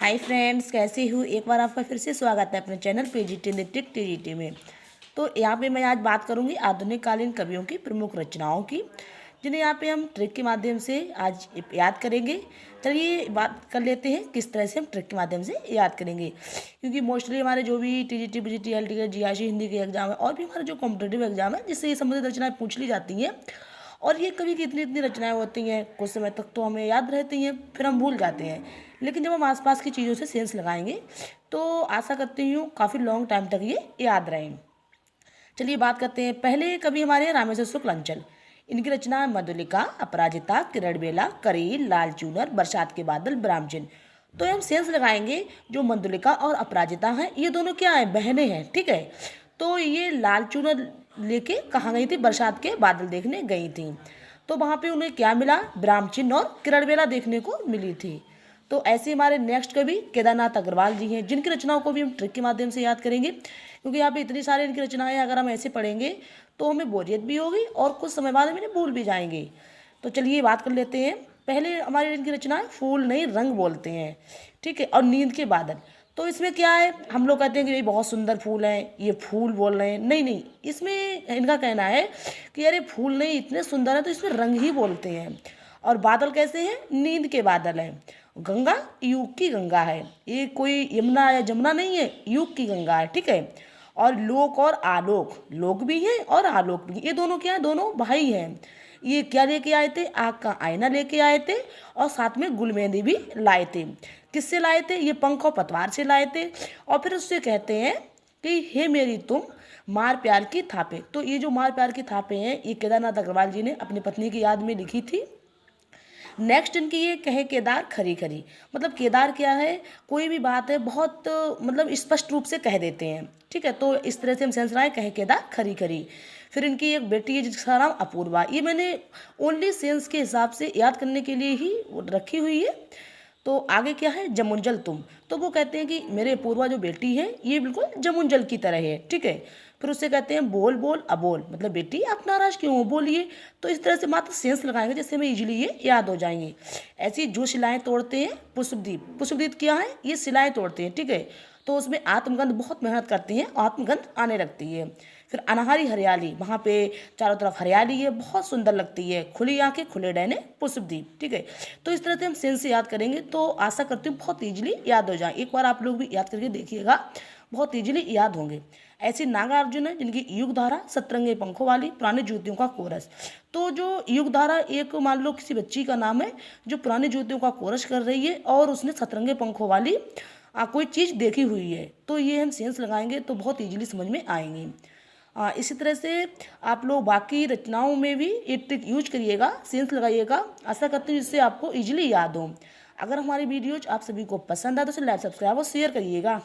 Hi friends, कैसे हो। एक बार आपका फिर से स्वागत है अपने चैनल पीजीटी नितिक टीजीटी में। तो यहाँ पे मैं आज बात करूँगी आधुनिक कालीन कवियों की प्रमुख रचनाओं की, जिन्हें यहाँ पे हम ट्रिक के माध्यम से आज याद करेंगे। चलिए बात कर लेते हैं किस तरह से हम ट्रिक के माध्यम से याद करेंगे, क्योंकि मोस्टली हमारे जो भी TGT PGT LT GIC Hindi के एग्जाम है और भी हमारे जो कॉम्पिटेटिव एग्जाम है जिससे ये संबंधित रचनाएं पूछ ली जाती हैं। और ये कवि की इतनी इतनी रचनाएं होती हैं, कुछ समय तक तो हमें याद रहती हैं, फिर हम भूल जाते हैं। लेकिन जब हम आसपास की चीज़ों से सेंस लगाएंगे तो आशा करती हूँ काफ़ी लॉन्ग टाइम तक ये याद रहें। चलिए बात करते हैं। पहले कवि हमारे हैं रामेश्वर शुक्ल अंचल। इनकी रचना मधुलिका, अपराजिता, किरणबेला, करील, लाल चूनर, बरसात के बादल, ब्राह्मजन। तो हम सेंस लगाएंगे। जो मधुलिका और अपराजिता हैं ये दोनों क्या है, बहनें हैं, ठीक है। तो ये लाल चूनर लेके कहाँ गई थी, बरसात के बादल देखने गई थी। तो वहाँ पे उन्हें क्या मिला, ब्राह्मचिन्ह और किरणबेला देखने को मिली थी। तो ऐसे हमारे नेक्स्ट कवि केदारनाथ अग्रवाल जी हैं, जिनकी रचनाओं को भी हम ट्रिक के माध्यम से याद करेंगे, क्योंकि यहाँ पे इतनी सारी इनकी रचनाएं अगर हम ऐसे पढ़ेंगे तो हमें बोरियत भी होगी और कुछ समय बाद हम इन्हें भूल भी जाएंगे। तो चलिए बात कर लेते हैं। पहले हमारी इनकी रचनाएं फूल नहीं रंग बोलते हैं, ठीक है, और नींद के बादल। तो इसमें क्या है, हम लोग कहते हैं कि ये बहुत सुंदर फूल हैं, ये फूल बोल रहे हैं। नहीं नहीं, इसमें इनका कहना है कि अरे फूल नहीं इतने सुंदर हैं तो इसमें रंग ही बोलते हैं। और बादल कैसे हैं, नींद के बादल हैं। गंगा युग की गंगा है, ये कोई यमुना या जमुना नहीं है, युग की गंगा है, ठीक है। और लोक और आलोक, लोक भी है और आलोक भी, ये दोनों क्या है, दोनों भाई हैं। ये क्या लेके आए थे, आग का आईना लेके आए थे और साथ में गुलमेंदी भी लाए थे। किससे लाए थे, ये पंख और पतवार से लाए थे। और फिर उससे कहते हैं कि हे मेरी तुम मार प्यार की थापे। तो ये जो मार प्यार की थापे हैं ये केदारनाथ अग्रवाल जी ने अपनी पत्नी की याद में लिखी थी। नेक्स्ट इनकी ये कहे केदार खरी खरी, मतलब केदार क्या है, कोई भी बात है बहुत मतलब स्पष्ट रूप से कह देते हैं, ठीक है। तो इस तरह से हम सेंस रहे कहे केदार खरी खरी। फिर इनकी एक बेटी है जिसका नाम अपूर्वा, ये मैंने ओनली सेंस के हिसाब से याद करने के लिए ही रखी हुई है। तो आगे क्या है, जमुंजल तुम। तो वो कहते हैं कि मेरे अपूर्वा जो बेटी है ये बिल्कुल जमुंजल की तरह है, ठीक है। फिर उससे कहते हैं बोल बोल अबोल, मतलब बेटी आप नाराज क्यों हो, बोलिए। तो इस तरह से मात्र सेंस लगाएंगे जिससे हमें इजीली ये याद हो जाएंगे। ऐसी जो शिलाएं तोड़ते हैं पुष्पदीप, पुष्पदीप क्या है, ये शिलाएं तोड़ते हैं, ठीक है। तो उसमें आत्मगंध बहुत मेहनत करती हैं, आत्मगंध आने लगती है। फिर अनहारी हरियाली, वहाँ पे चारों तरफ हरियाली है, बहुत सुंदर लगती है, खुली आंखें खुले डैने पुष्पदीप, ठीक है। तो इस तरह से हम सेंस से याद करेंगे तो आशा करती हूँ बहुत ईजिली याद हो जाए। एक बार आप लोग भी याद करके देखिएगा, बहुत ईजिली याद होंगे। ऐसी नागार्जुन है जिनकी युग धारा, सतरंगे पंखों वाली, पुराने जूतियों का कोरस। तो जो युग धारा एक मान लो किसी बच्ची का नाम है जो पुराने जूतियों का कोरस कर रही है और उसने सतरंगे पंखों वाली कोई चीज़ देखी हुई है। तो ये हम सेंस लगाएंगे तो बहुत ईजिली समझ में आएंगे। इसी तरह से आप लोग बाकी रचनाओं में भी ये ट्रिक यूज करिएगा, सेंस लगाइएगा। आशा करती हूँ इससे आपको इजीली याद हो। अगर हमारी वीडियोज आप सभी को पसंद आए तो इसे लाइक सब्सक्राइब और शेयर करिएगा।